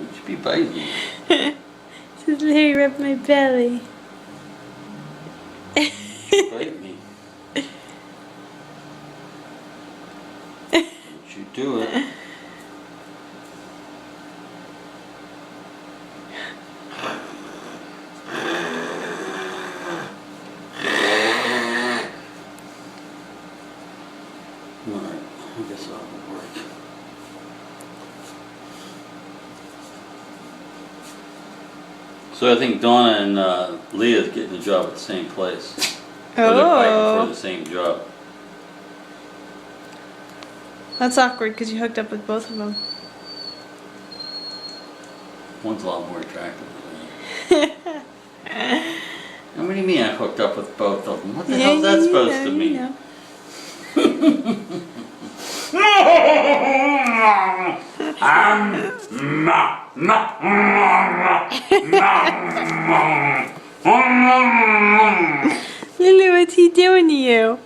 You should be biting me. Says Larry rubbed my belly. Bite me. Don't you do it. Alright, I guess that'll work. So I think Donna and Leah's getting a job at the same place. Or they're fighting for the same job. That's awkward because you hooked up with both of them. One's a lot more attractive than me. And what do you mean I hooked up with both of them? What the hell is that supposed to mean? know. Lulu, what's he doing to you?